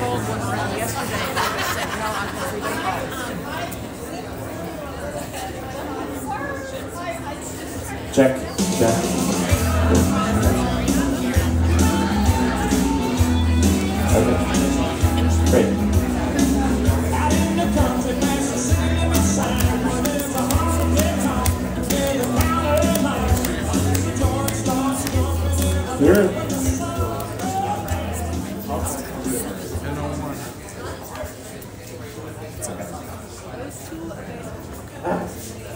sold one around yesterday, and I just said, no, I'm completely off. Check. Check. Okay. Great. Here.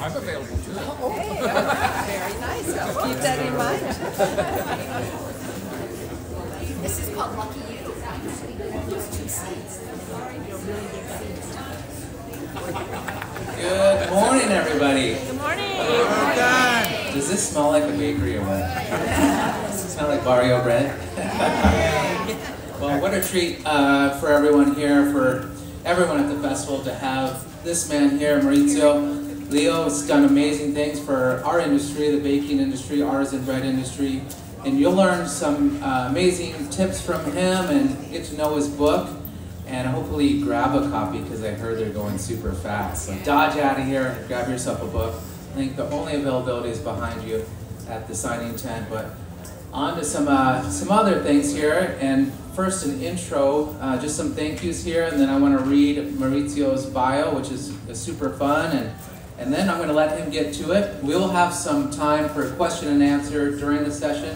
I'm available too. Okay, very nice. I'll keep that in mind. This is called Lucky You. Just 2 seats. Good morning, everybody. Good morning. Does this smell like a bakery or what? Does it smell like barrio bread? Well, what a treat for everyone here, for everyone at the festival to have this man here, Maurizio Leo. Has done amazing things for our industry, the baking industry, artisan bread industry. And you'll learn some amazing tips from him and get to know his book. And hopefully grab a copy because I heard they're going super fast. So dodge out of here and grab yourself a book. I think the only availability is behind you at the signing tent. But on to some other things here. And first an intro, just some thank yous here. And then I want to read Maurizio's bio, which is super fun. And then I'm going to let him get to it. We'll have some time for question and answer during the session.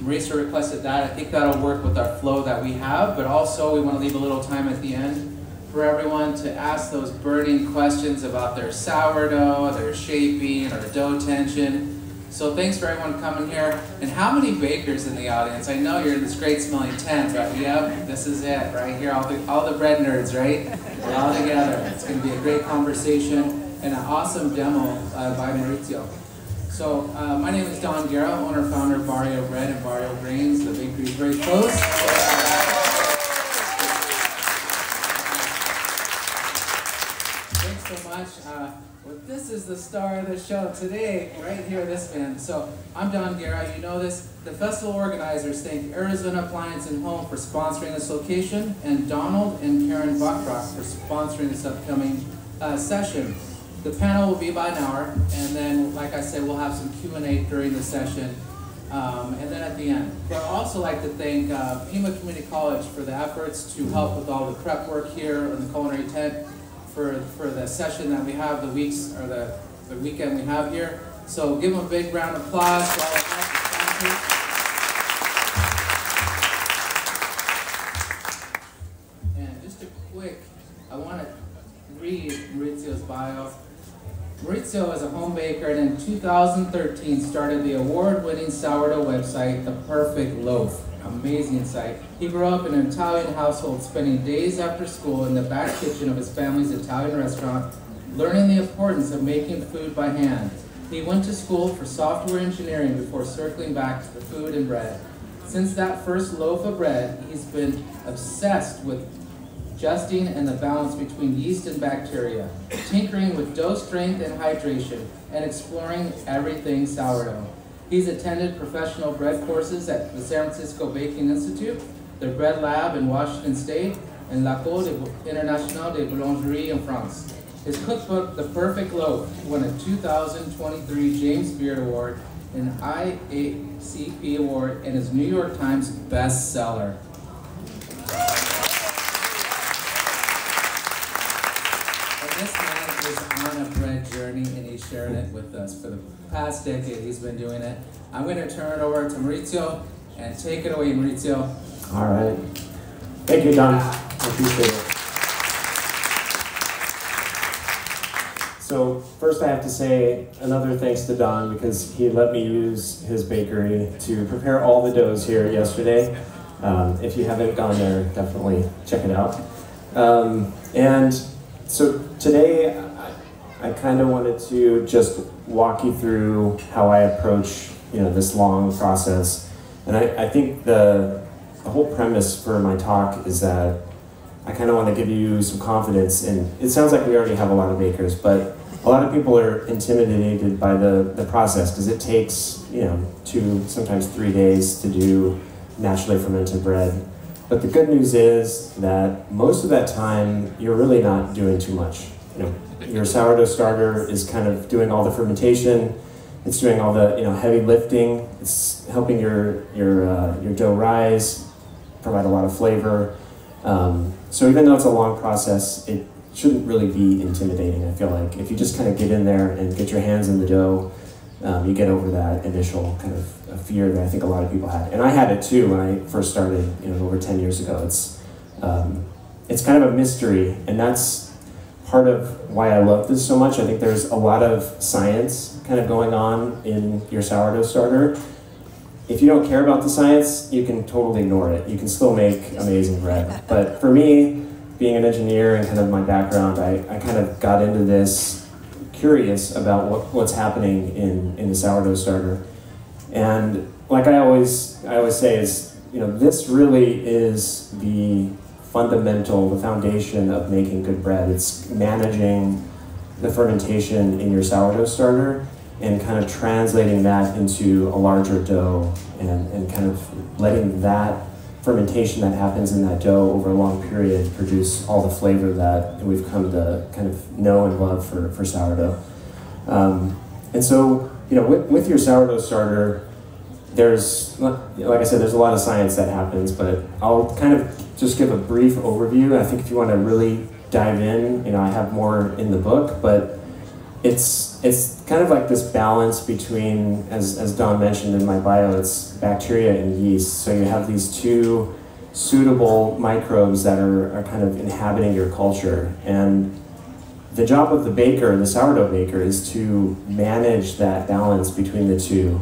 Maurizio requested that. I think that'll work with our flow that we have, but also we want to leave a little time at the end for everyone to ask those burning questions about their sourdough, their shaping, or dough tension. So thanks for everyone coming here. And how many bakers in the audience? I know you're in this great smelling tent, but yep, this is it right here. All the bread nerds, right? We're all together. It's going to be a great conversation and an awesome demo by Maurizio. So, my name is Don Guerra, owner, founder of Barrio Bread and Barrio Grains. The bakery is very close. Thanks so much. Well, this is the star of the show today, right here, this man. So, I'm Don Guerra, you know this. The festival organizers thank Arizona Appliance and Home for sponsoring this location, and Donald and Karen Buckrock for sponsoring this upcoming session. The panel will be about an hour, and then, like I said, we'll have some Q&A during the session, and then at the end. But I'd also like to thank Pima Community College for the efforts to help with all the prep work here in the culinary tent for the session that we have, the weekend we have here. So give them a big round of applause for all the help and sponsors. And just a quick, I want to read Maurizio's bio. Maurizio is a home baker and in 2013 started the award-winning sourdough website, The Perfect Loaf. Amazing site. He grew up in an Italian household, spending days after school in the back kitchen of his family's Italian restaurant, learning the importance of making food by hand. He went to school for software engineering before circling back to the food and bread. Since that first loaf of bread, he's been obsessed with adjusting and the balance between yeast and bacteria, tinkering with dough strength and hydration, and exploring everything sourdough. He's attended professional bread courses at the San Francisco Baking Institute, the Bread Lab in Washington State, and l'École Internationale de Boulangerie in France. His cookbook, The Perfect Loaf, won a 2023 James Beard Award, an IACP Award, and is New York Times bestseller. This man is on a bread journey, and he's sharing it with us. For the past decade, he's been doing it. I'm going to turn it over to Maurizio, and take it away, Maurizio. All right. Thank you, Don. I appreciate it. So first I have to say another thanks to Don because he let me use his bakery to prepare all the doughs here yesterday. If you haven't gone there, definitely check it out. And so today, I kind of wanted to just walk you through how I approach, this long process. And I think the whole premise for my talk is that I kind of want to give you some confidence. And it sounds like we already have a lot of bakers, but a lot of people are intimidated by the process because it takes, 2, sometimes 3 days to do naturally fermented bread. But the good news is that most of that time, you're really not doing too much. You know, your sourdough starter is kind of doing all the fermentation. It's doing all the heavy lifting. It's helping your dough rise, provide a lot of flavor. So even though it's a long process, it shouldn't really be intimidating, I feel like. If you just kind of get in there and get your hands in the dough, you get over that initial kind of fear that I think a lot of people had. And I had it too when I first started, over 10 years ago. It's kind of a mystery, and that's part of why I love this so much. I think there's a lot of science kind of going on in your sourdough starter. If you don't care about the science, you can totally ignore it. You can still make amazing bread. But for me, being an engineer and kind of my background, I kind of got into this curious about what's happening in the sourdough starter. And like I always say is, this really is the foundation of making good bread. It's managing the fermentation in your sourdough starter and kind of translating that into a larger dough and kind of letting that fermentation that happens in that dough over a long period produce all the flavor that we've come to kind of know and love for sourdough. And so, with your sourdough starter, there's, like I said, there's a lot of science that happens, but I'll kind of just give a brief overview. I think if you want to really dive in, I have more in the book, but it's kind of like this balance between, as Don mentioned in my bio, it's bacteria and yeast. So you have these two suitable microbes that are kind of inhabiting your culture. And the job of the baker, the sourdough baker, is to manage that balance between the two.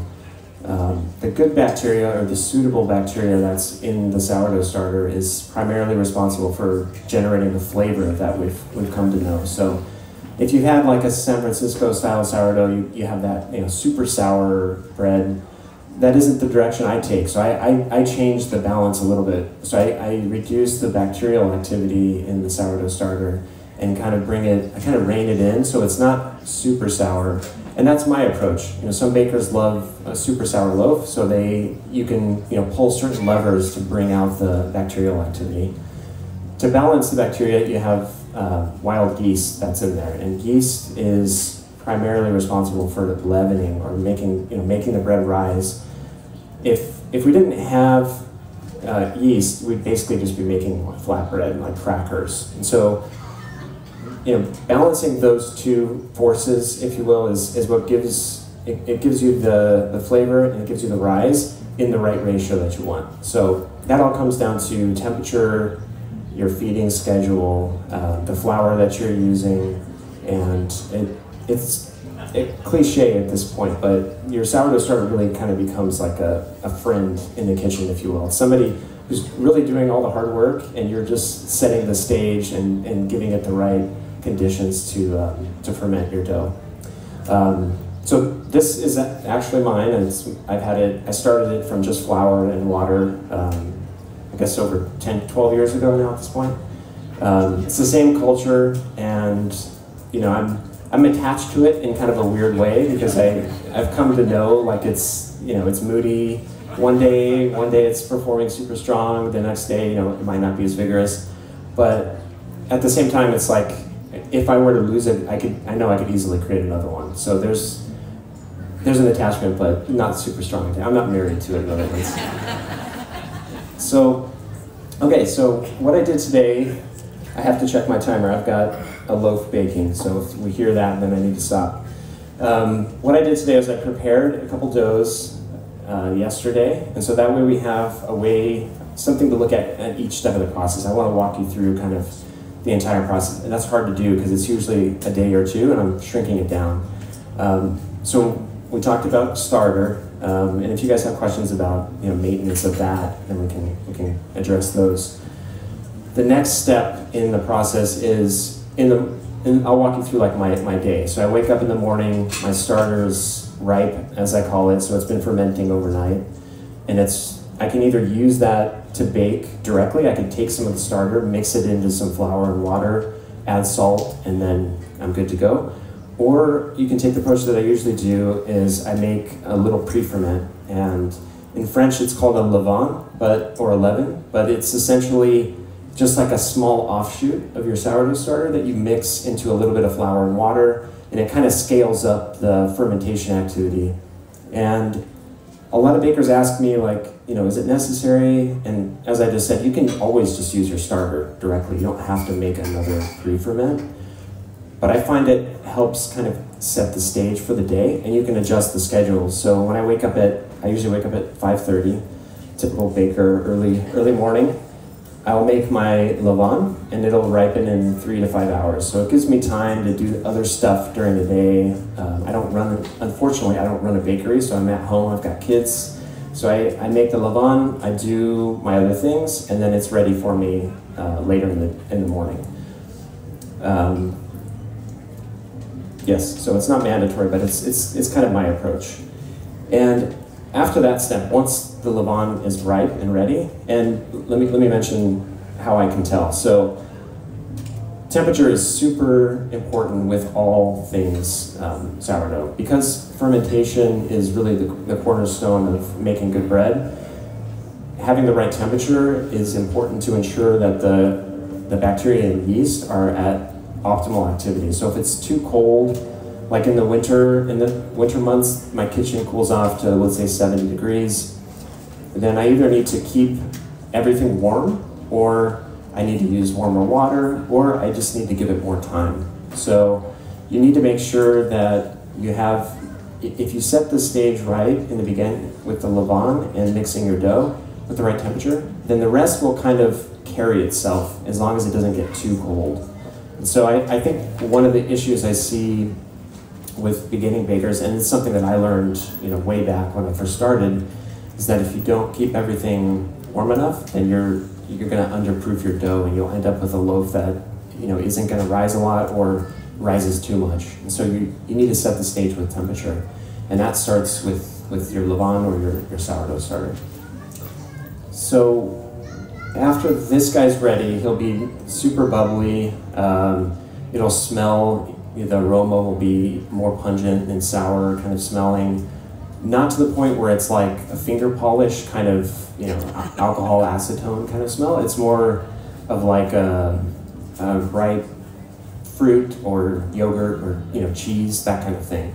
The good bacteria, or the suitable bacteria that's in the sourdough starter, is primarily responsible for generating the flavor that we've come to know. So if you had like a San Francisco style sourdough, you have that super sour bread. That isn't the direction I take. So I changed the balance a little bit. So I reduced the bacterial activity in the sourdough starter and kind of rein it in so it's not super sour. And that's my approach. Some bakers love a super sour loaf, so you can pull certain levers to bring out the bacterial activity. To balance the bacteria, you have wild yeast that's in there, and yeast is primarily responsible for leavening or making the bread rise. If we didn't have yeast, we'd basically just be making flatbread, like crackers. And so, balancing those two forces, if you will, is what gives you the flavor and it gives you the rise in the right ratio that you want. So that all comes down to temperature, your feeding schedule, the flour that you're using, and it's cliche at this point, but your sourdough starter really kind of becomes like a friend in the kitchen, if you will. It's somebody who's really doing all the hard work, and you're just setting the stage and giving it the right conditions to ferment your dough. So this is actually mine, and I started it from just flour and water, I guess over 10, 12 years ago now at this point. It's the same culture, and I'm attached to it in kind of a weird way because I've come to know like it's moody. One day it's performing super strong. The next day it might not be as vigorous, but at the same time it's like if I were to lose it, I know I could easily create another one. So there's an attachment, but not super strong. I'm not married to it, though. So what I did today, I have to check my timer. I've got a loaf baking, so if we hear that, then I need to stop. What I did today was I prepared a couple doughs yesterday, and so that way we have something to look at each step of the process. I want to walk you through kind of the entire process, and that's hard to do because it's usually a day or two, and I'm shrinking it down. So we talked about starter, and if you guys have questions about maintenance of that, then we can address those. The next step in the process is I'll walk you through like my day. So I wake up in the morning, my starter's ripe, as I call it, so it's been fermenting overnight, and I can either use that to bake directly. I can take some of the starter, mix it into some flour and water, add salt, and then I'm good to go. Or you can take the approach that I usually do is I make a little pre-ferment, and In French, it's called a levain, or a leaven, but it's essentially just like a small offshoot of your sourdough starter that you mix into a little bit of flour and water, and it kind of scales up the fermentation activity. And a lot of bakers ask me, like, is it necessary? And as I just said, you can always just use your starter directly. You don't have to make another pre-ferment. But I find it helps kind of set the stage for the day, and you can adjust the schedule. So when I usually wake up at 5:30, typical baker, early morning. I'll make my levain, and it'll ripen in 3 to 5 hours. So it gives me time to do other stuff during the day. Unfortunately, I don't run a bakery, so I'm at home, I've got kids. So I make the levain, I do my other things, and then it's ready for me later in the morning. Yes, so it's not mandatory, but it's kind of my approach. And after that step, once the levain is ripe and ready, and let me mention how I can tell. So temperature is super important with all things sourdough. Because fermentation is really the cornerstone of making good bread, having the right temperature is important to ensure that the bacteria and yeast are at optimal activity. So if it's too cold, like in the winter months, my kitchen cools off to, let's say, 70 degrees. Then I either need to keep everything warm, or I need to use warmer water, or I just need to give it more time. So you need to make sure that you have, if you set the stage right in the beginning with the levain and mixing your dough with the right temperature, then the rest will kind of carry itself as long as it doesn't get too cold. And so I think one of the issues I see with beginning bakers, and it's something that I learned way back when I first started, is that if you don't keep everything warm enough, then you're going to underproof your dough, and you'll end up with a loaf that isn't going to rise a lot or rises too much. And so you need to set the stage with temperature, and that starts with your levain or your sourdough starter. So after this guy's ready, he'll be super bubbly. It'll smell. The aroma will be more pungent and sour kind of smelling, not to the point where it's like a finger polish kind of, alcohol acetone kind of smell. It's more of like a ripe fruit or yogurt or cheese, that kind of thing.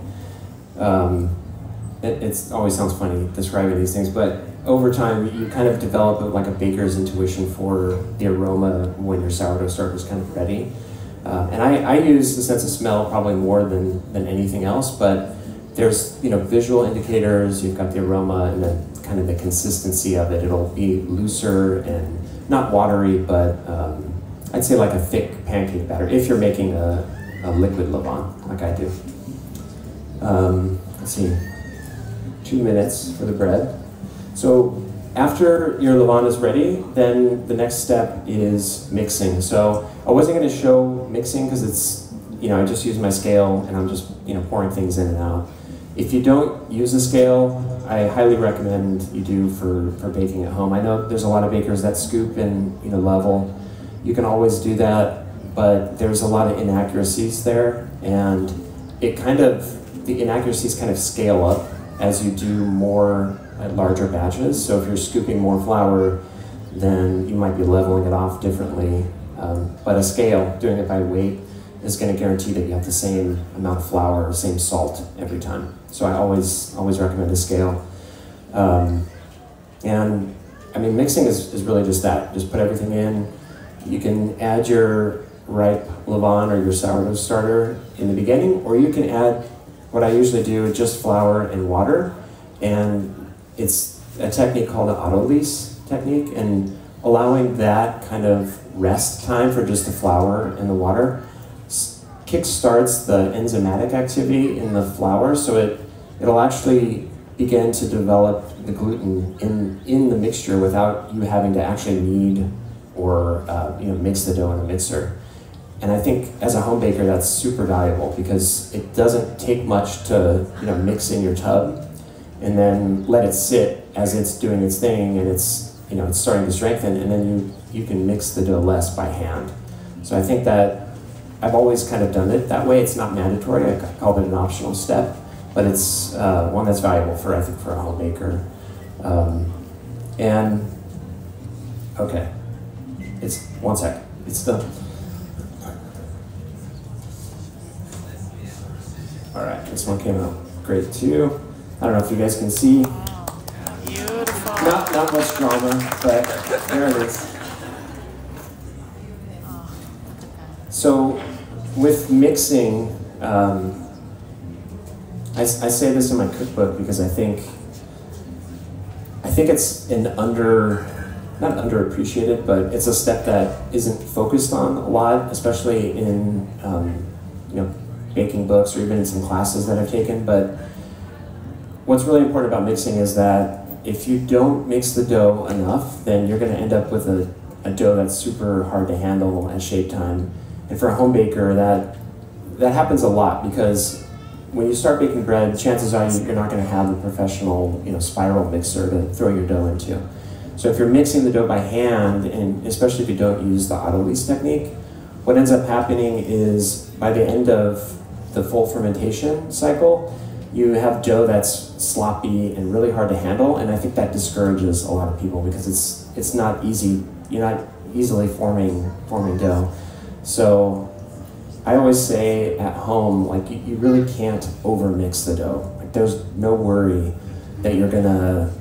It always sounds funny describing these things, but over time you kind of develop like a baker's intuition for the aroma when your sourdough starter is kind of ready. And I use the sense of smell probably more than anything else, but there's visual indicators. You've got the aroma and then kind of the consistency of it. It'll be looser and not watery, but I'd say like a thick pancake batter if you're making a liquid levain like I do. Let's see, 2 minutes for the bread. So after your levain is ready, then the next step is mixing. So I wasn't going to show mixing because it's, I just use my scale and I'm just, pouring things in and out. If you don't use a scale, I highly recommend you do for baking at home. I know there's a lot of bakers that scoop and level. You can always do that, but there's a lot of inaccuracies there, and the inaccuracies kind of scale up as you do more larger batches. So if you're scooping more flour, then you might be leveling it off differently. But a scale, doing it by weight, is going to guarantee that you have the same amount of flour, same salt every time. So I always recommend a scale. And I mean, mixing is really just that. Just put everything in. You can add your ripe levain or your sourdough starter in the beginning, or you can add what I usually do, just flour and water. And it's a technique called the autolyse technique, and allowing that kind of rest time for just the flour and the water kick-starts the enzymatic activity in the flour, so it'll actually begin to develop the gluten in the mixture without you having to actually knead or mix the dough in a mixer. And I think as a home baker, that's super valuable because it doesn't take much to mix in your tub and then let it sit as it's doing its thing, and it's starting to strengthen, and then you can mix the dough less by hand. So I think that I've always kind of done it that way. It's not mandatory. I call it an optional step, but it's one that's valuable I think for a home baker. And, okay, it's, one sec, it's done. All right, this one came out great too. I don't know if you guys can see. Beautiful. Not much drama, but there it is. So with mixing, I say this in my cookbook because I think it's an not underappreciated, but it's a step that isn't focused on a lot, especially in baking books or even in some classes that I've taken. But what's really important about mixing is that if you don't mix the dough enough, then you're going to end up with a dough that's super hard to handle at shape time. And for a home baker, that happens a lot, because when you start baking bread, chances are you're not going to have a professional spiral mixer to throw your dough into. So if you're mixing the dough by hand, and especially if you don't use the auto-lease technique, what ends up happening is by the end of the full fermentation cycle, you have dough that's sloppy and really hard to handle, and I think that discourages a lot of people because it's not easy. You're not easily forming dough. So I always say at home, like, you really can't over-mix the dough. Like, there's no worry that you're gonna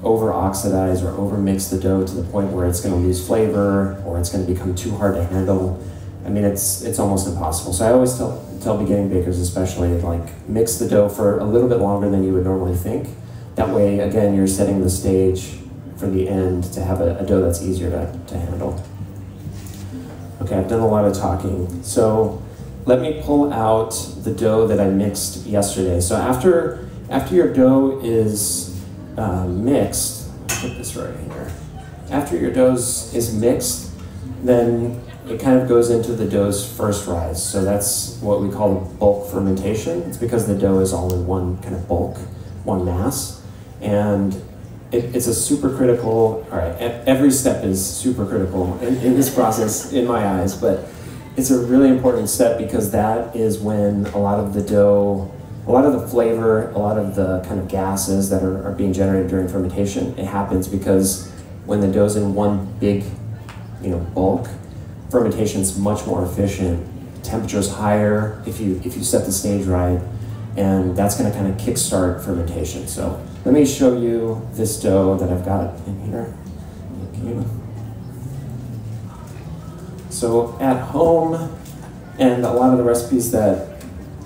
over-oxidize or over-mix the dough to the point where it's gonna lose flavor or it's gonna become too hard to handle. I mean, it's almost impossible. So I always tell beginning bakers especially, like, mix the dough for a little bit longer than you would normally think. That way, again, you're setting the stage for the end to have a dough that's easier to handle. Okay, I've done a lot of talking. So let me pull out the dough that I mixed yesterday. So after your dough is mixed, I'll put this right here. After your dough is mixed, then it kind of goes into the dough's first rise. So that's what we call bulk fermentation. It's because the dough is all in one kind of bulk, one mass. And it's a super critical, all right, every step is super critical in this process, in my eyes, but it's a really important step because that is when a lot of the dough, a lot of the flavor, a lot of the kind of gases that are being generated during fermentation, it happens because when the dough's in one big, bulk, fermentation's much more efficient, temperature's higher if you set the stage right, and that's gonna kind of kickstart fermentation. So let me show you this dough that I've got in here. Thank you. So at home, and a lot of the recipes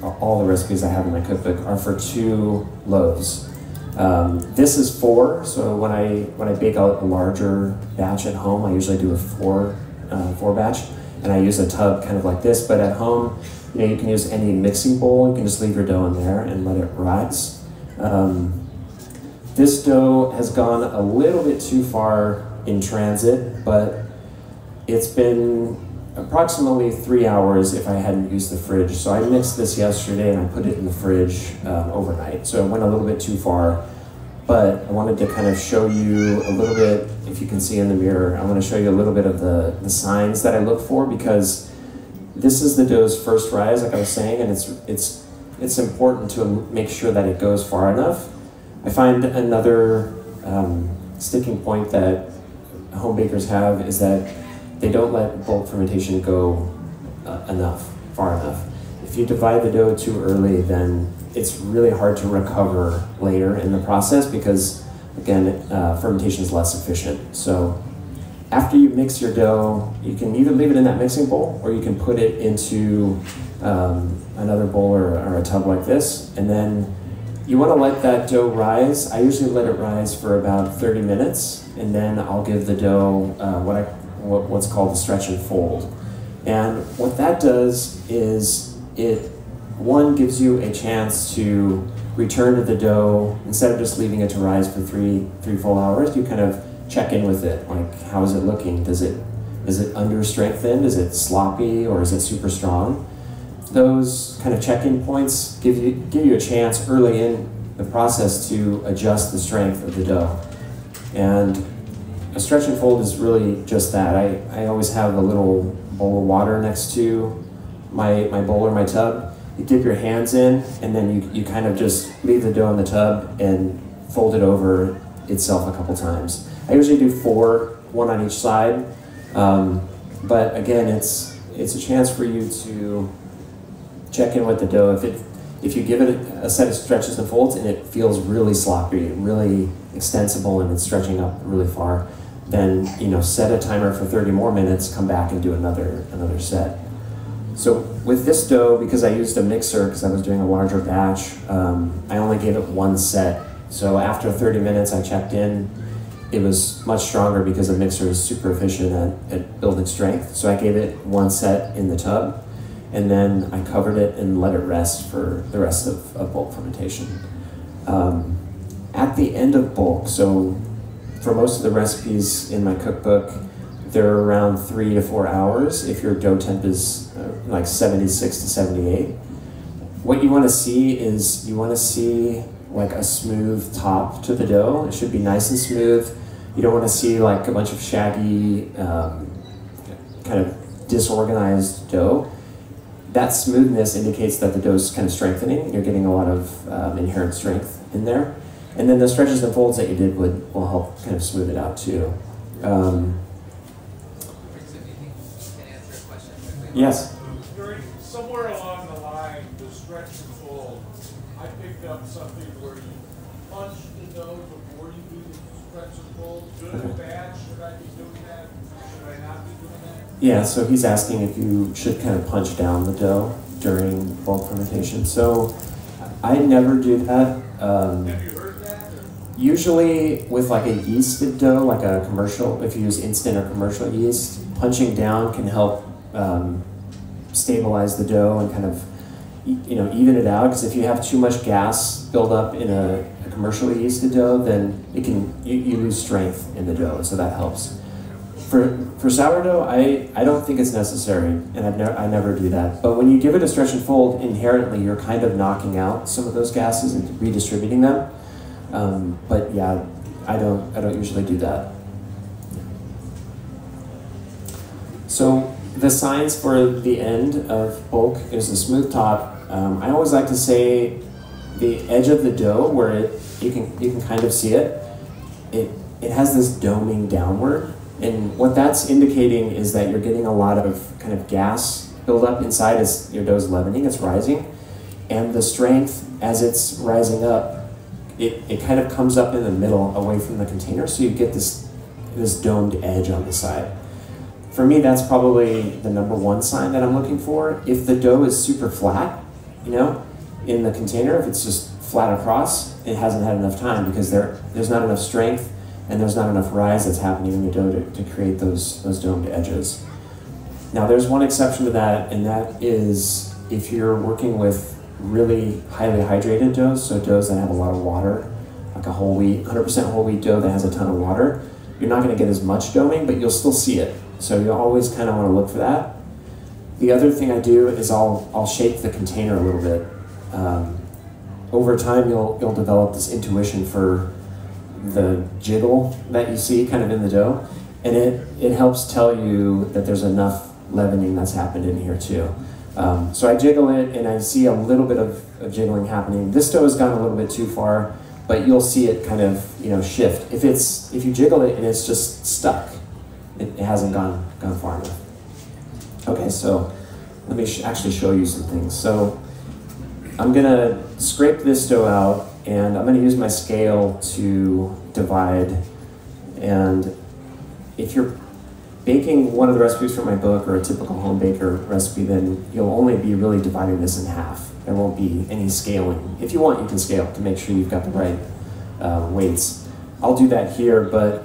all the recipes I have in my cookbook are for 2 loaves. This is 4, so when I bake out a larger batch at home, I usually do a 4 batch, and I use a tub kind of like this, but at home, you can use any mixing bowl. You can just leave your dough in there and let it rise. This dough has gone a little bit too far in transit, but it's been approximately 3 hours if I hadn't used the fridge. So I mixed this yesterday and I put it in the fridge overnight. So it went a little bit too far, but I wanted to kind of show you a little bit, if you can see in the mirror, I want to show you a little bit of the signs that I look for, because this is the dough's first rise, like I was saying, and it's important to make sure that it goes far enough. I find another sticking point that home bakers have is that they don't let bulk fermentation go far enough. If you divide the dough too early, then it's really hard to recover later in the process because, again, fermentation is less efficient. So after you mix your dough, you can either leave it in that mixing bowl or you can put it into another bowl or a tub like this, and then you want to let that dough rise. I usually let it rise for about 30 minutes, and then I'll give the dough what's called the stretch and fold. And what that does is it, one, gives you a chance to return to the dough. Instead of just leaving it to rise for three full hours, you kind of check in with it. Like, how is it looking? Is it under strengthened? Is it sloppy, or is it super strong? Those kind of check-in points give you a chance early in the process to adjust the strength of the dough. And a stretch and fold is really just that. I always have a little bowl of water next to my bowl or my tub. You dip your hands in, and then you kind of just leave the dough in the tub and fold it over itself a couple times. I usually do 4, 1 on each side, but again, it's a chance for you to check in with the dough. If you give it a set of stretches and folds and it feels really sloppy, really extensible, and it's stretching up really far, then set a timer for 30 more minutes, come back and do another set. So with this dough, because I used a mixer because I was doing a larger batch, I only gave it 1 set. So after 30 minutes I checked in, it was much stronger because the mixer is super efficient at building strength. So I gave it 1 set in the tub, and then I covered it and let it rest for the rest of bulk fermentation. At the end of bulk, so for most of the recipes in my cookbook, they're around 3 to 4 hours if your dough temp is like 76 to 78. What you want to see is like a smooth top to the dough. It should be nice and smooth. You don't want to see like a bunch of shaggy, kind of disorganized dough. That smoothness indicates that the dough is kind of strengthening. You're getting a lot of inherent strength in there. And then the stretches and folds that you did will help kind of smooth it out too. Yes? Somewhere along the line, the stretch and fold, I picked up something where you punch the dough before you do the stretch and fold. Good or bad? Should I be doing that? Should I not be doing that? Yeah, so he's asking if you should kind of punch down the dough during bulk fermentation. So I never do that. Have you heard that? Usually with like a yeasted dough, like a commercial, if you use instant or commercial yeast, punching down can help stabilize the dough and kind of even it out, because if you have too much gas build up in a commercially yeasted dough, then you lose strength in the dough, so that helps. For sourdough, I don't think it's necessary, and I never do that. But when you give it a stretch and fold, inherently you're kind of knocking out some of those gases and redistributing them. But yeah, I don't usually do that. So the signs for the end of bulk is a smooth top. I always like to say the edge of the dough, where you can kind of see it. It has this doming downward, and what that's indicating is that you're getting a lot of kind of gas buildup inside as your dough's leavening, it's rising, and the strength as it's rising up, it kind of comes up in the middle away from the container, so you get this domed edge on the side. For me, that's probably the #1 sign that I'm looking for. If the dough is super flat, in the container, if it's just flat across, it hasn't had enough time, because there's not enough strength and there's not enough rise that's happening in the dough to create those domed edges. Now, there's one exception to that, and that is if you're working with really highly hydrated doughs, so doughs that have a lot of water, like a whole wheat, 100% whole wheat dough that has a ton of water, you're not going to get as much doming, but you'll still see it. So you always kind of want to look for that. The other thing I do is I'll shake the container a little bit. Over time, you'll develop this intuition for the jiggle that you see kind of in the dough, and it helps tell you that there's enough leavening that's happened in here too. So I jiggle it, and I see a little bit of jiggling happening. This dough has gone a little bit too far, but you'll see it kind of shift. If you jiggle it and it's just stuck, it hasn't gone far enough. Okay, so let me actually show you some things. So I'm gonna scrape this dough out, and I'm gonna use my scale to divide. And if you're baking one of the recipes from my book, or a typical home baker recipe, then you'll only be really dividing this in half. There won't be any scaling. If you want, you can scale to make sure you've got the right weights. I'll do that here, but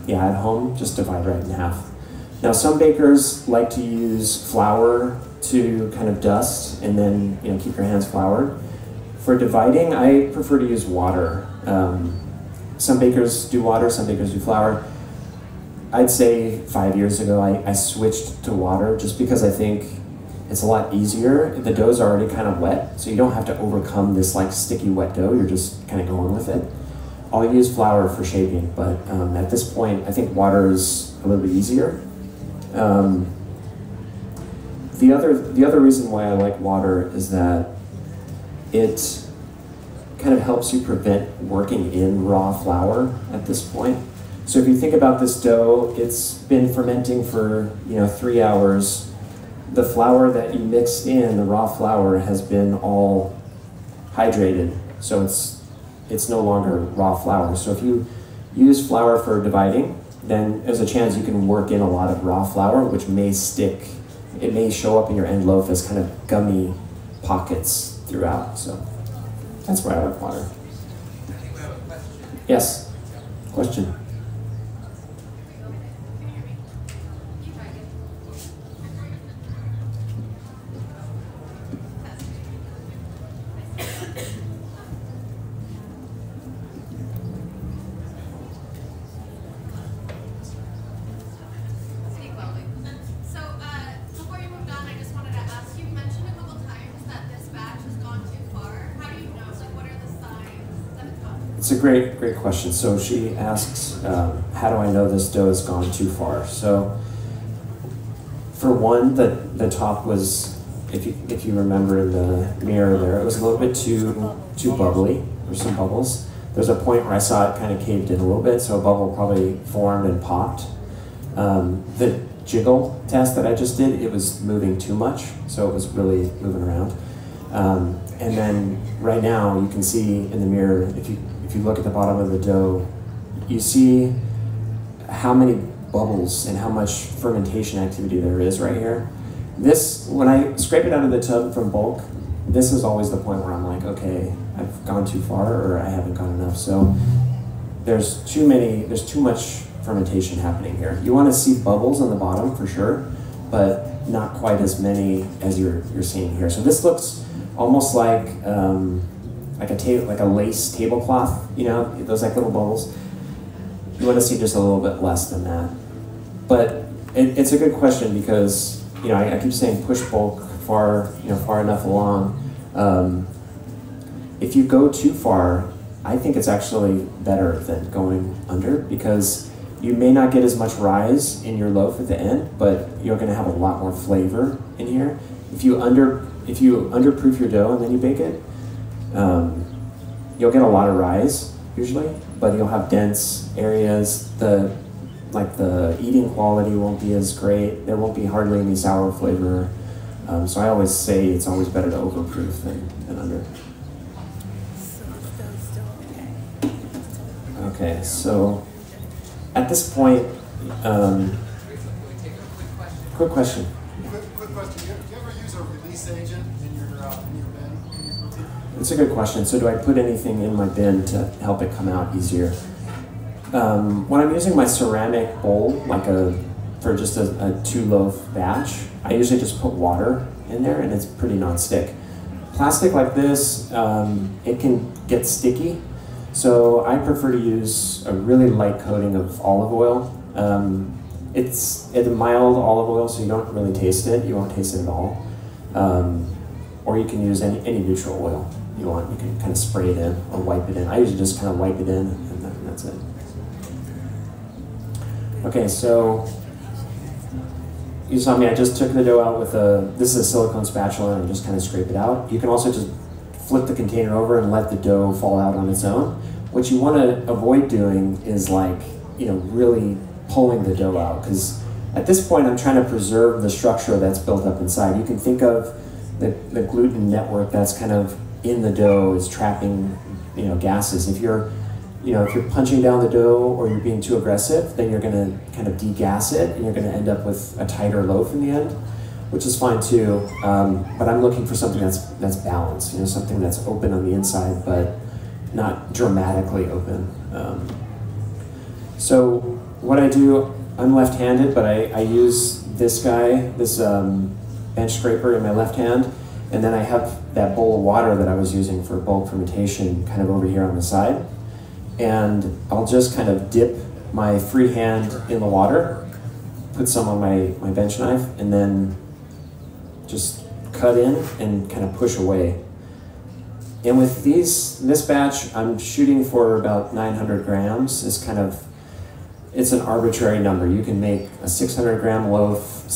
yeah, at home, just divide right in half. Now, some bakers like to use flour to kind of dust and then keep your hands floured. For dividing, I prefer to use water. Some bakers do water, some bakers do flour. I'd say 5 years ago I switched to water just because I think it's a lot easier. The dough's already kind of wet, so you don't have to overcome this like sticky wet dough, you're just kind of going with it. I'll use flour for shaping, but at this point I think water is a little bit easier. The other reason why I like water is that it kind of helps you prevent working in raw flour at this point. So if you think about this dough, it's been fermenting for 3 hours. The flour that you mixed in, the raw flour, has been all hydrated, so it's no longer raw flour. So if you use flour for dividing, then there's a chance you can work in a lot of raw flour, which may stick. It may show up in your end loaf as kind of gummy pockets throughout. So that's why I like water. I think we have a question. Yes, question. It's a great question. So she asks, how do I know this dough has gone too far? So for one, the top was, if you remember in the mirror there, it was a little bit too bubbly. There's some bubbles. There's a point where I saw it kind of caved in a little bit, so a bubble probably formed and popped. The jiggle test that I just did, it was moving too much, so it was really moving around. And then right now you can see in the mirror, if you look at the bottom of the dough, you see how many bubbles and how much fermentation activity there is right here. This, when I scrape it out of the tub from bulk, this is always the point where I'm like, okay, I've gone too far or I haven't gone enough. So there's too much fermentation happening here. You want to see bubbles on the bottom for sure, but not quite as many as you're seeing here. So this looks almost like a lace tablecloth, those like little bubbles. You want to see just a little bit less than that. But it's a good question because, I keep saying push bulk far enough along. If you go too far, I think it's actually better than going under because you may not get as much rise in your loaf at the end, but you're going to have a lot more flavor in here. If you underproof your dough and then you bake it, you'll get a lot of rise usually, but you'll have dense areas. The eating quality won't be as great. There won't be hardly any sour flavor. So I always say it's always better to overproof than under. Okay, so at this point, quick question. Quick question. Do you ever use a release agent in your bin? It's a good question. So do I put anything in my bin to help it come out easier? When I'm using my ceramic bowl, for just a 2-loaf batch, I usually just put water in there and it's pretty non-stick. Plastic like this, it can get sticky. So I prefer to use a really light coating of olive oil. It's a mild olive oil, so you don't really taste it. You won't taste it at all. Or you can use any neutral oil you want. You can kind of spray it in or wipe it in. I usually just kind of wipe it in and that's it. Okay, so you saw me, I just took the dough out with this is a silicone spatula and just kind of scrape it out. You can also just flip the container over and let the dough fall out on its own. What you want to avoid doing is really pulling the dough out, because at this point I'm trying to preserve the structure that's built up inside. You can think of the gluten network that's kind of in the dough is trapping gases. If you're punching down the dough or you're being too aggressive, then you're going to kind of degas it and you're going to end up with a tighter loaf in the end, which is fine too. But I'm looking for something that's balanced, something that's open on the inside but not dramatically open. So what I do, I'm left-handed, but I use this guy, this bench scraper in my left hand, and then I have that bowl of water that I was using for bulk fermentation kind of over here on the side. And I'll just kind of dip my free hand in the water, put some on my bench knife, and then just cut in and kind of push away. And with this batch, I'm shooting for about 900 grams. It's an arbitrary number. You can make a 600 gram loaf,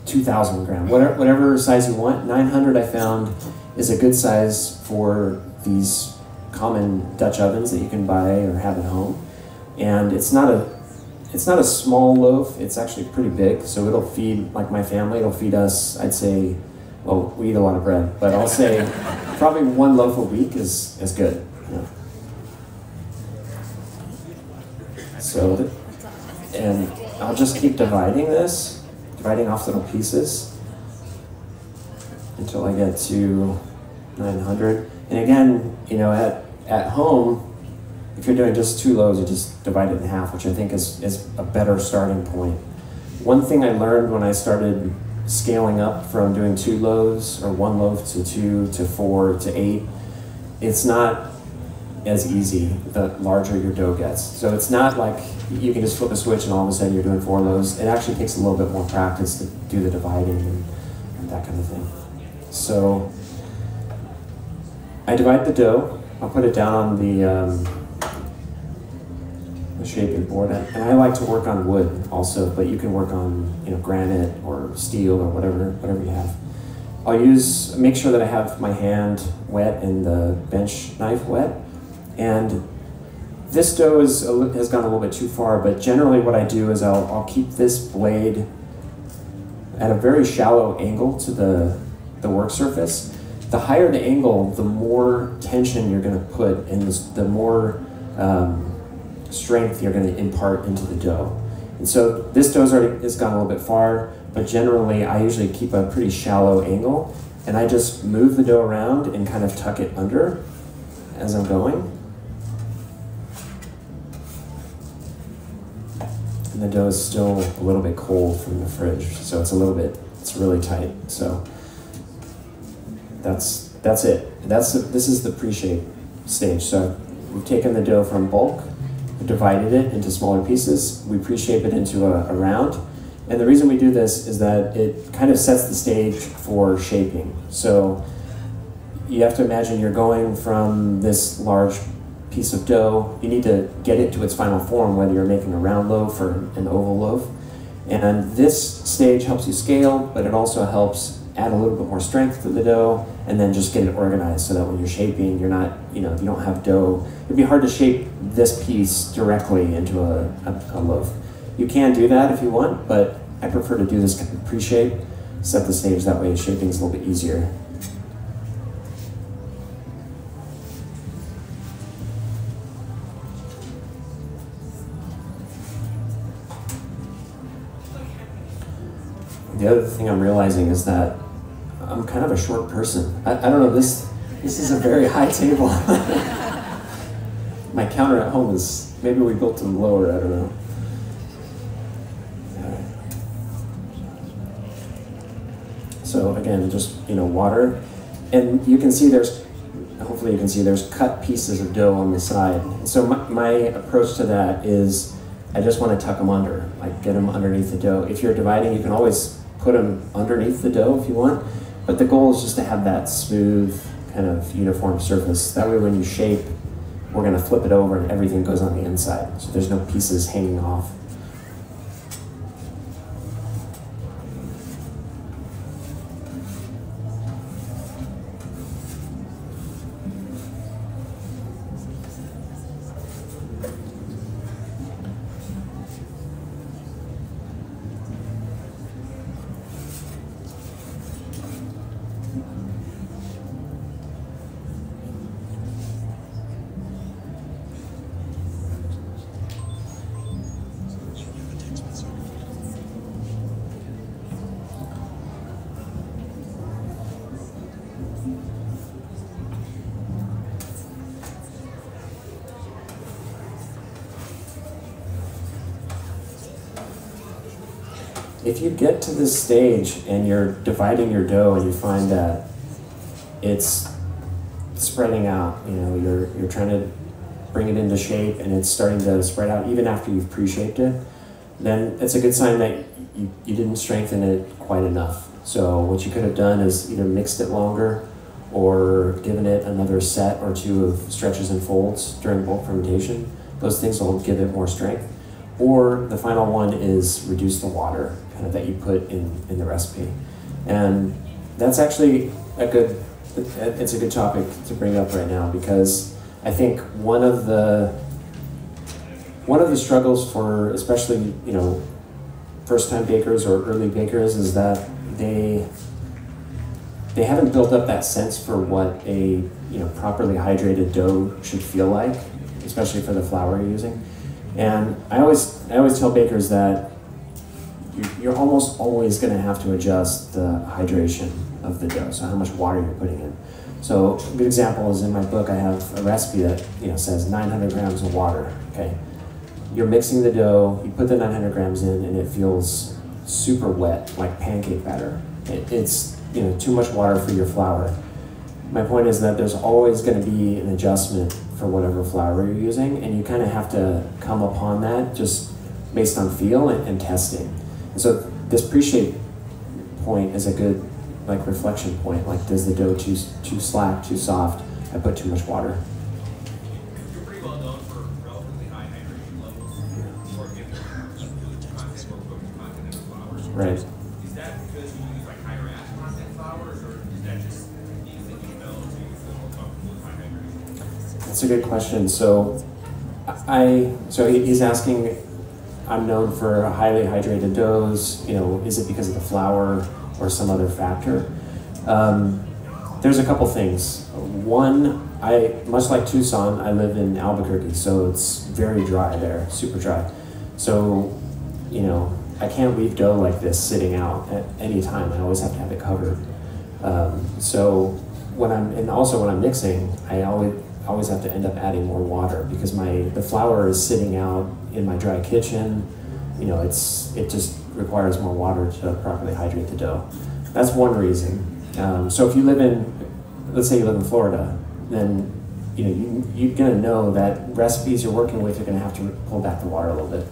2,000 gram, whatever size you want. 900 I found is a good size for these common Dutch ovens that you can buy or have at home. And it's not a small loaf, it's actually pretty big, so it'll feed, like my family, it'll feed us, I'd say, well, we eat a lot of bread, but I'll say probably one loaf a week is good. Yeah. So, and I'll just keep dividing off little pieces until I get to 900. And again, you know, at home, if you're doing just 2 loaves, you just divide it in half, which I think is a better starting point. One thing I learned when I started scaling up from doing 2 loaves or 1 loaf to 2 to 4 to 8, it's not as easy the larger your dough gets. So it's not like you can just flip a switch and all of a sudden you're doing 4 loaves. It actually takes a little bit more practice to do the dividing and that kind of thing. So I divide the dough. I'll put it down on the shaping board, and I like to work on wood also, but you can work on, you know, granite or steel or whatever you have. I'll make sure that I have my hand wet and the bench knife wet, and this dough has gone a little bit too far, but generally what I do is I'll keep this blade at a very shallow angle to the work surface. The higher the angle, the more tension you're going to put, and the more strength you're going to impart into the dough. And so this dough has gone a little bit far, but generally I usually keep a pretty shallow angle, and I just move the dough around and kind of tuck it under as I'm going. And the dough is still a little bit cold from the fridge, so it's really tight. So that's it. This is the pre-shape stage. So we've taken the dough from bulk, divided it into smaller pieces, we pre-shape it into a round, and the reason we do this is that it kind of sets the stage for shaping. So you have to imagine you're going from this large piece of dough, you need to get it to its final form, whether you're making a round loaf or an oval loaf, and this stage helps you scale, but it also helps add a little bit more strength to the dough, and then just get it organized so that when you're shaping, you're not, you don't have dough. It'd be hard to shape this piece directly into a loaf. You can do that if you want, but I prefer to do this kind of pre-shape, set the stage, that way shaping is a little bit easier. The other thing I'm realizing is that I'm kind of a short person. I don't know, this is a very high table. My counter at home is, maybe we built them lower, I don't know. So again, just, water. And you can see hopefully you can see there's cut pieces of dough on the side. And so my approach to that is, I just want to tuck them under, like get them underneath the dough. If you're dividing, you can always put them underneath the dough if you want, but the goal is just to have that smooth, kind of uniform surface. That way when you shape, we're going to flip it over and everything goes on the inside, so there's no pieces hanging off. If you get to this stage and you're dividing your dough and you find that it's spreading out, you're trying to bring it into shape and it's starting to spread out even after you've pre-shaped it, then it's a good sign that you didn't strengthen it quite enough. So what you could have done is either mixed it longer or given it another set or two of stretches and folds during bulk fermentation. Those things will give it more strength. Or the final one is reduce the water kind of that you put in the recipe. And that's actually a good it's a good topic to bring up right now, because I think one of the struggles for especially, you know, first-time bakers or early bakers is that they haven't built up that sense for what a, you know, properly hydrated dough should feel like, especially for the flour you're using. And I always tell bakers that you're almost always going to have to adjust the hydration of the dough, so how much water you're putting in. So a good example is in my book, I have a recipe that, you know, says 900 grams of water. Okay, you're mixing the dough, you put the 900 grams in, and it feels super wet, like pancake batter. It's, you know, too much water for your flour. My point is that there's always going to be an adjustment for whatever flour you're using, and you kind of have to come upon that just based on feel and testing. And so this pre-shape point is a good, like, reflection point. Like, does the dough too slack, too soft? I put too much water. You're pretty well known for relatively high hydration levels, or if food content or cooking content in the flours. Right. Is that because you use like higher ash content flours, or is that just you think you know so you feel more comfortable with high hydration? That's a good question. So he's asking, I'm known for highly hydrated doughs, you know, is it because of the flour or some other factor? There's a couple things. One, much like Tucson, I live in Albuquerque, so it's very dry there, super dry. So, you know, I can't leave dough like this sitting out at any time. I always have to have it covered. So when I'm mixing, I always have to end up adding more water, because the flour is sitting out in my dry kitchen. You know, it just requires more water to properly hydrate the dough. That's one reason. So if you live let's say you live in Florida, then, you know, you're gonna know that recipes you're working with, you're gonna have to pull back the water a little bit.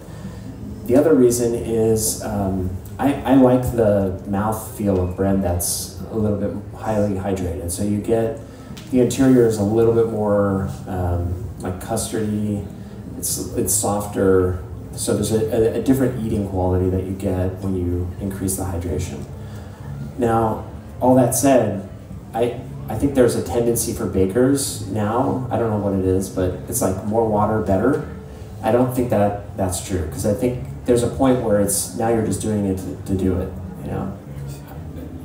The other reason is I like the mouth feel of bread that's a little bit highly hydrated. So you get, the interior is a little bit more like custardy, it's softer, so there's a different eating quality that you get when you increase the hydration. Now, all that said, I think there's a tendency for bakers now, I don't know what it is, but it's like more water, better. I don't think that's true, because I think there's a point where it's, now you're just doing it to do it, you know?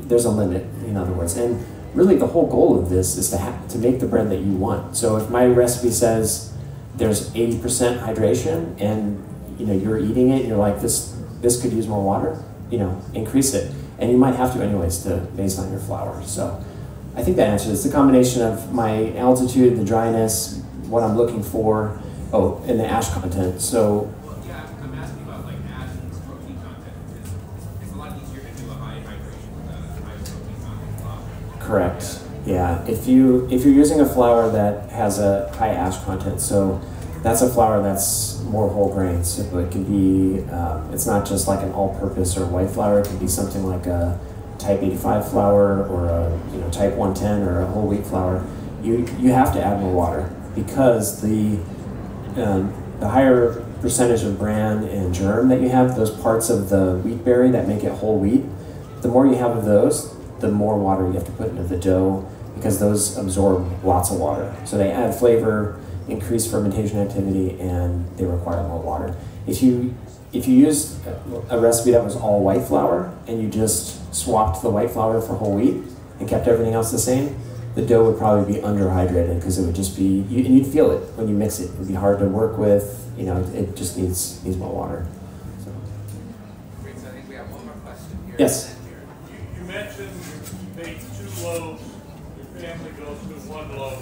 There's a limit, in other words. And really the whole goal of this is to make the bread that you want. So if my recipe says there's 80% hydration, and, you know, you're eating it, and you're like, this could use more water, you know, increase it. And you might have to anyways, based on your flour. So I think that answers it. It's a combination of my altitude, the dryness, what I'm looking for, and the ash content. So yeah, I'm asking about like ash and protein content, because it's a lot easier to do a high hydration with a high protein content flour. correct. Yeah, if you're using a flour that has a high ash content, so that's a flour that's more whole grains. So it can be, it's not just like an all-purpose or white flour. It can be something like a type 85 flour, or a type 110, or a whole wheat flour. You have to add more water, because the higher percentage of bran and germ that you have, those parts of the wheat berry that make it whole wheat, the more you have of those, the more water you have to put into the dough, because those absorb lots of water. So they add flavor, increase fermentation activity, and they require more water. If you used a recipe that was all white flour, and you just swapped the white flour for whole wheat and kept everything else the same, the dough would probably be underhydrated, because it would just be, and you'd feel it when you mix it. It would be hard to work with. You know, it just needs more water. So. Great, so I think we have one more question here. Yes. You mentioned you make 2 loaves, your family goes through 1 loaf.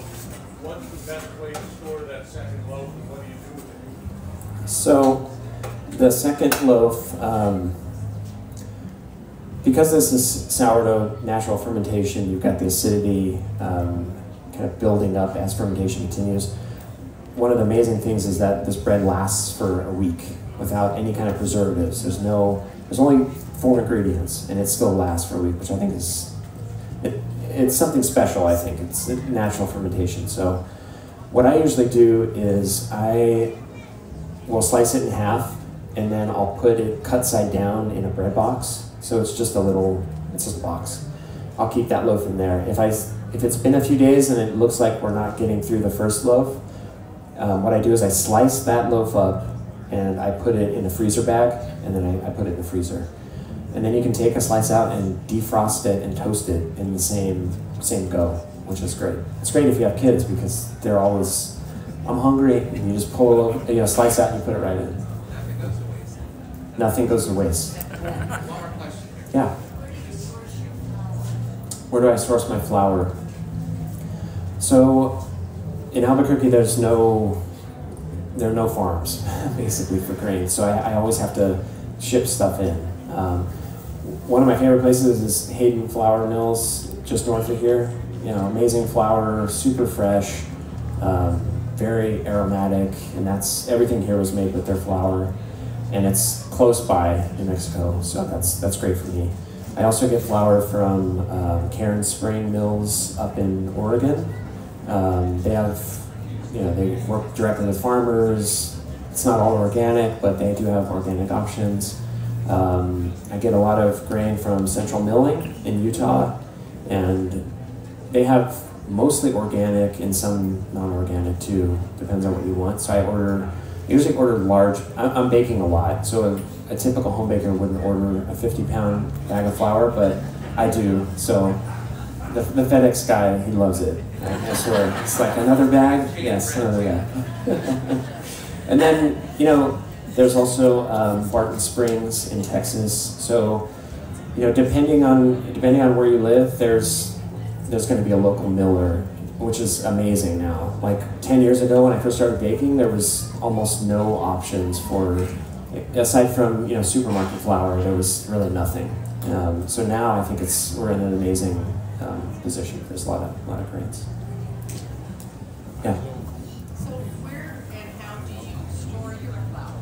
What's the best way to store that second loaf, and what do you do with it? So the second loaf, because this is sourdough, natural fermentation, you've got the acidity kind of building up as fermentation continues. One of the amazing things is that this bread lasts for a week without any kind of preservatives. There's only 4 ingredients, and it still lasts for a week, which I think is, it's something special, I think. It's natural fermentation. So what I usually do is I will slice it in half, and then I'll put it cut side down in a bread box. So it's just a box. I'll keep that loaf in there. If it's been a few days and it looks like we're not getting through the first loaf, what I do is I slice that loaf up and I put it in a freezer bag, and then I put it in the freezer. And then you can take a slice out and defrost it and toast it in the same go, which is great. It's great if you have kids because they're always, I'm hungry, and you just pull a slice out and you put it right in. Nothing goes to waste. Nothing goes to waste. One more question. Yeah. Where do I source my flour? So in Albuquerque, there are no farms basically for grain. So I always have to ship stuff in. One of my favorite places is Hayden Flour Mills, just north of here. You know, amazing flour, super fresh, very aromatic, and everything here was made with their flour. And it's close by New Mexico, so that's great for me. I also get flour from Cairn Spring Mills up in Oregon. They work directly with farmers. It's not all organic, but they do have organic options. I get a lot of grain from Central Milling in Utah, and they have mostly organic and some non-organic too, depends on what you want. So I usually order large. I'm baking a lot, so a typical home baker wouldn't order a 50-pound bag of flour, but I do. So the FedEx guy, he loves it. I swear, it's like another bag. Yes, another bag. And then there's also Barton Springs in Texas. So depending on where you live, there's going to be a local miller, which is amazing now. Like 10 years ago when I first started baking, there was almost no options aside from supermarket flour, there was really nothing. So now I think we're in an amazing position. There's a lot of grains. Yeah. So where and how do you store your flour?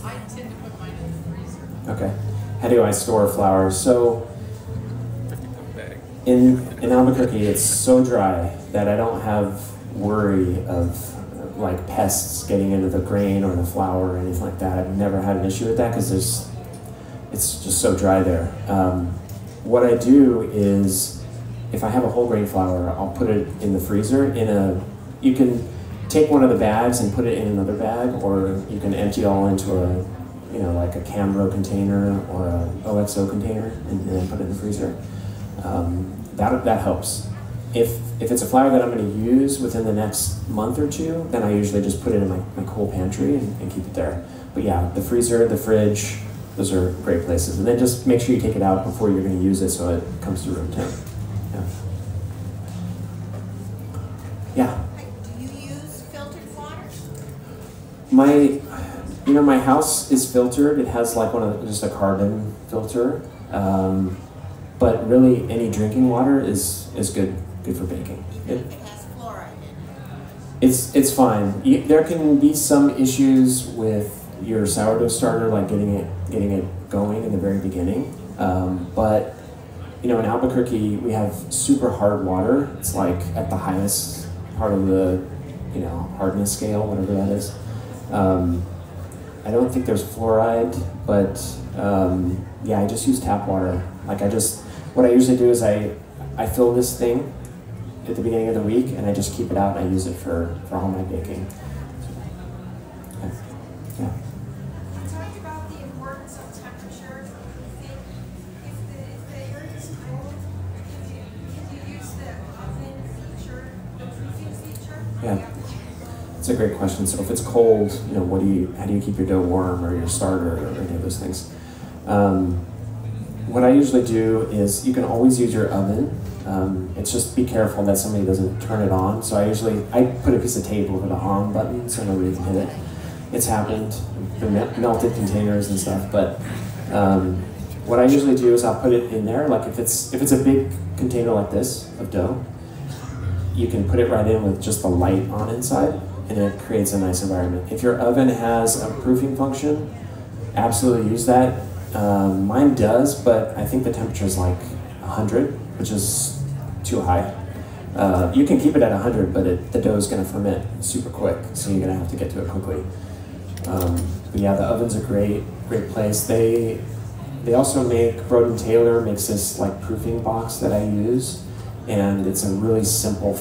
I tend to put mine in the freezer. Okay. How do I store flour? So in Albuquerque, it's so dry that I don't have worry of like pests getting into the grain or the flour or anything like that. I've never had an issue with that because it's just so dry there. What I do is, if I have a whole grain flour, I'll put it in the freezer you can take one of the bags and put it in another bag, or you can empty it all into like a Cambro container or a OXO container and then put it in the freezer. That helps. If it's a flour that I'm going to use within the next month or two, then I usually just put it in my cool pantry and keep it there. But yeah, the freezer, the fridge, those are great places. And then just make sure you take it out before you're going to use it so it comes to room temp. Yeah. Do you use filtered water? My house is filtered. It has like just a carbon filter. But really, any drinking water is good for baking. Even if it has fluoride in it? It's fine. There can be some issues with your sourdough starter, like getting it going in the very beginning. But in Albuquerque, we have super hard water. It's like at the highest part of the hardness scale, whatever that is. I don't think there's fluoride, but yeah, I just use tap water. What I usually do is I fill this thing at the beginning of the week, and I just keep it out and I use it for all my baking. Yeah. You talked about the importance of temperature. If the area is cold, can you use the oven feature, the proofing feature? Yeah. That's a great question. So if it's cold, how do you keep your dough warm, or your starter, or any of those things? What I usually do is, you can always use your oven. It's just be careful that somebody doesn't turn it on. So I put a piece of tape over the on button so nobody can hit it. It's happened, the melted containers and stuff. But what I usually do is I'll put it in there. Like if it's a big container like this of dough, you can put it right in with just the light on inside, and it creates a nice environment. If your oven has a proofing function, absolutely use that. Mine does, but I think the temperature is like 100, which is too high. You can keep it at 100, but the dough is going to ferment super quick, so you're going to have to get to it quickly. But yeah, the oven's a great place. They They also make, Broden Taylor makes this like proofing box that I use, and it's a really simple